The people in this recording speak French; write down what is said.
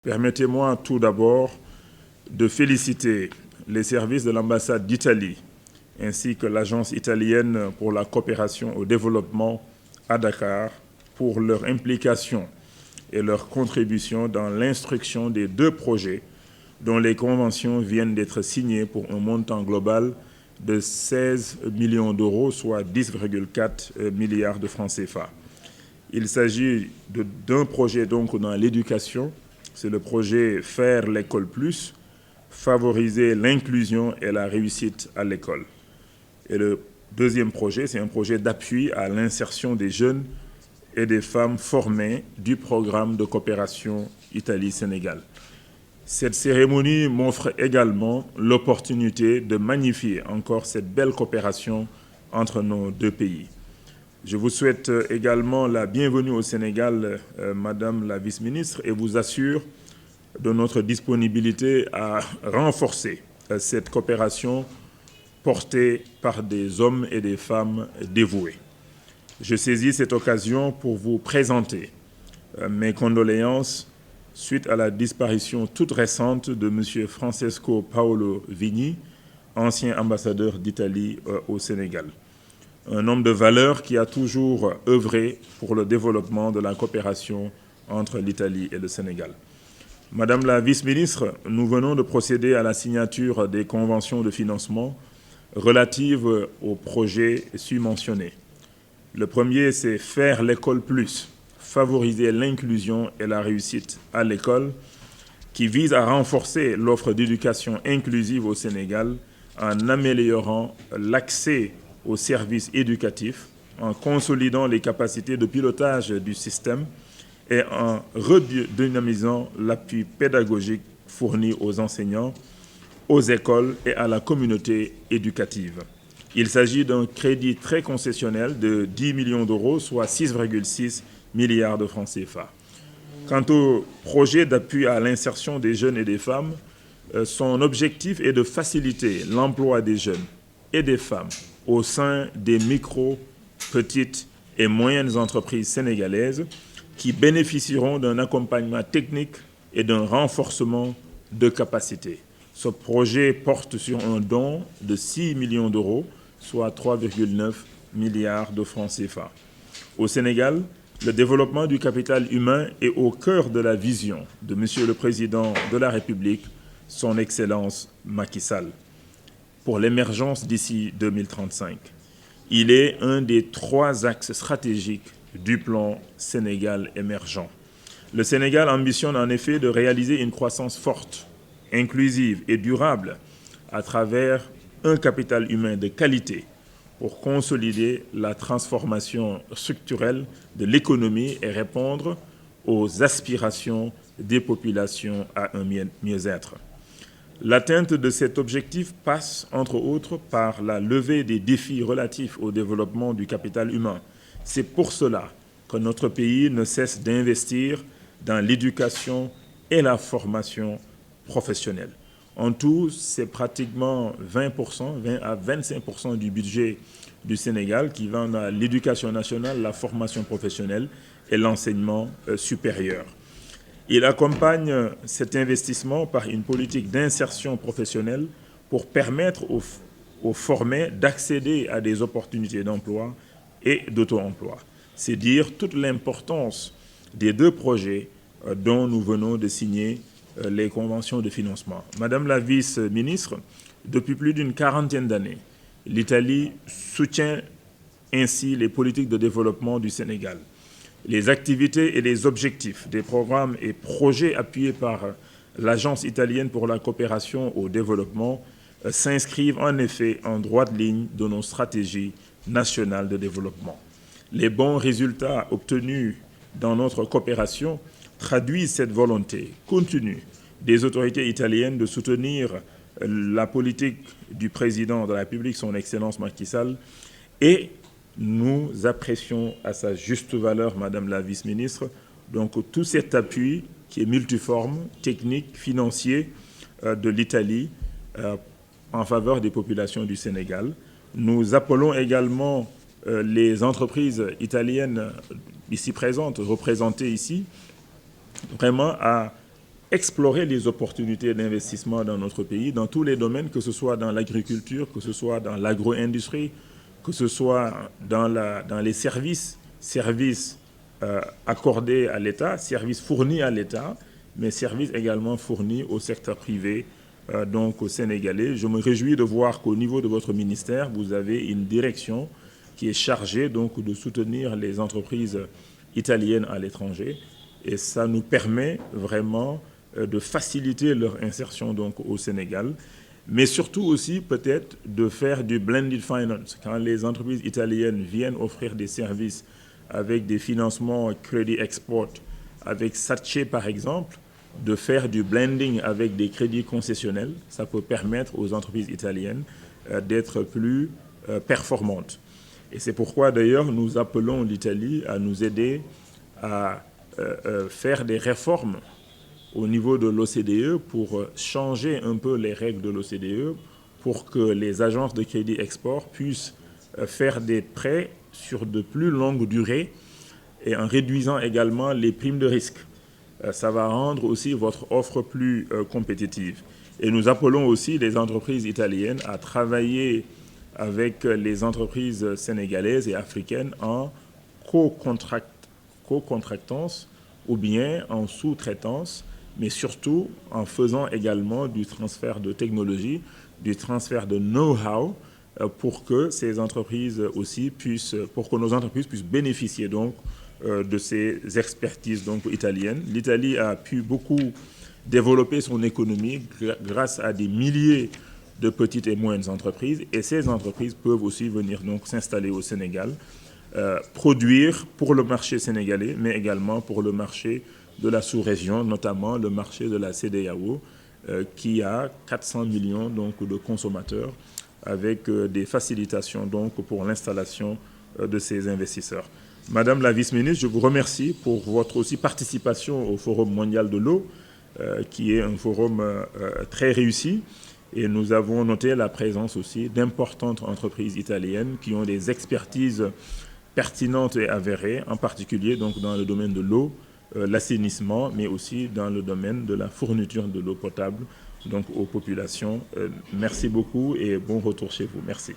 Permettez-moi tout d'abord de féliciter les services de l'ambassade d'Italie ainsi que l'Agence italienne pour la coopération au développement à Dakar pour leur implication et leur contribution dans l'instruction des deux projets dont les conventions viennent d'être signées pour un montant global de 16 millions d'euros, soit 10,4 milliards de francs CFA. Il s'agit d'un projet donc dans l'éducation. C'est le projet Faire l'école plus, favoriser l'inclusion et la réussite à l'école. Et le deuxième projet, c'est un projet d'appui à l'insertion des jeunes et des femmes formées du programme de coopération Italie-Sénégal. Cette cérémonie m'offre également l'opportunité de magnifier encore cette belle coopération entre nos deux pays. Je vous souhaite également la bienvenue au Sénégal, Madame la vice-ministre, et vous assure de notre disponibilité à renforcer cette coopération portée par des hommes et des femmes dévoués. Je saisis cette occasion pour vous présenter mes condoléances suite à la disparition toute récente de M. Francesco Paolo Vigni, ancien ambassadeur d'Italie au Sénégal. Un homme de valeur qui a toujours œuvré pour le développement de la coopération entre l'Italie et le Sénégal. Madame la vice-ministre, nous venons de procéder à la signature des conventions de financement relatives aux projets subventionnés. Le premier, c'est Faire l'école plus, favoriser l'inclusion et la réussite à l'école, qui vise à renforcer l'offre d'éducation inclusive au Sénégal en améliorant l'accès aux services éducatifs, en consolidant les capacités de pilotage du système et en redynamisant l'appui pédagogique fourni aux enseignants, aux écoles et à la communauté éducative. Il s'agit d'un crédit très concessionnel de 10 millions d'euros, soit 6,6 milliards de francs CFA. Quant au projet d'appui à l'insertion des jeunes et des femmes, son objectif est de faciliter l'emploi des jeunes et des femmes au sein des micro, petites et moyennes entreprises sénégalaises qui bénéficieront d'un accompagnement technique et d'un renforcement de capacité. Ce projet porte sur un don de 6 millions d'euros, soit 3,9 milliards de francs CFA. Au Sénégal, le développement du capital humain est au cœur de la vision de M. le Président de la République, son Excellence Macky Sall, pour l'émergence d'ici 2035. Il est un des 3 axes stratégiques du plan Sénégal émergent. Le Sénégal ambitionne en effet de réaliser une croissance forte, inclusive et durable à travers un capital humain de qualité pour consolider la transformation structurelle de l'économie et répondre aux aspirations des populations à un mieux-être. L'atteinte de cet objectif passe, entre autres, par la levée des défis relatifs au développement du capital humain. C'est pour cela que notre pays ne cesse d'investir dans l'éducation et la formation professionnelle. En tout, c'est pratiquement 20 à 25% du budget du Sénégal qui va dans l'éducation nationale, la formation professionnelle et l'enseignement supérieur. Il accompagne cet investissement par une politique d'insertion professionnelle pour permettre aux formés d'accéder à des opportunités d'emploi et d'auto-emploi. C'est dire toute l'importance des 2 projets dont nous venons de signer les conventions de financement. Madame la vice-ministre, depuis plus d'une 40aine d'années, l'Italie soutient ainsi les politiques de développement du Sénégal. Les activités et les objectifs des programmes et projets appuyés par l'Agence italienne pour la coopération au développement s'inscrivent en effet en droite ligne de nos stratégies nationales de développement. Les bons résultats obtenus dans notre coopération traduisent cette volonté continue des autorités italiennes de soutenir la politique du président de la République, son Excellence Macky Sall, et nous apprécions à sa juste valeur, Madame la vice-ministre, donc tout cet appui qui est multiforme, technique, financier de l'Italie en faveur des populations du Sénégal. Nous appelons également les entreprises italiennes ici présentes, représentées ici, vraiment à explorer les opportunités d'investissement dans notre pays, dans tous les domaines, que ce soit dans l'agriculture, que ce soit dans l'agro-industrie, que ce soit dans les services accordés à l'État, services fournis à l'État, mais services également fournis au secteur privé, donc aux Sénégalais. Je me réjouis de voir qu'au niveau de votre ministère, vous avez une direction qui est chargée donc de soutenir les entreprises italiennes à l'étranger. Et ça nous permet vraiment de faciliter leur insertion donc au Sénégal, mais surtout aussi peut-être de faire du blended finance. Quand les entreprises italiennes viennent offrir des services avec des financements crédit export, avec Satché par exemple, de faire du blending avec des crédits concessionnels, ça peut permettre aux entreprises italiennes d'être plus performantes. Et c'est pourquoi d'ailleurs nous appelons l'Italie à nous aider à faire des réformes au niveau de l'OCDE pour changer un peu les règles de l'OCDE pour que les agences de crédit export puissent faire des prêts sur de plus longues durées et en réduisant également les primes de risque. Ça va rendre aussi votre offre plus compétitive. Et nous appelons aussi les entreprises italiennes à travailler avec les entreprises sénégalaises et africaines en co-contractance ou bien en sous-traitance, mais surtout en faisant également du transfert de technologie, du transfert de know-how pour que ces entreprises aussi pour que nos entreprises puissent bénéficier donc de ces expertises donc italiennes. L'Italie a pu beaucoup développer son économie grâce à des milliers de petites et moyennes entreprises, et ces entreprises peuvent aussi venir donc s'installer au Sénégal, produire pour le marché sénégalais, mais également pour le marché de la sous-région, notamment le marché de la CEDEAO, qui a 400 millions donc, de consommateurs, avec des facilitations donc, pour l'installation de ces investisseurs. Madame la vice-ministre, je vous remercie pour votre aussi participation au Forum mondial de l'eau, qui est un forum très réussi. Et nous avons noté la présence aussi d'importantes entreprises italiennes qui ont des expertises pertinentes et avérées, en particulier donc, dans le domaine de l'eau, l'assainissement, mais aussi dans le domaine de la fourniture de l'eau potable donc, aux populations. Merci beaucoup et bon retour chez vous. Merci.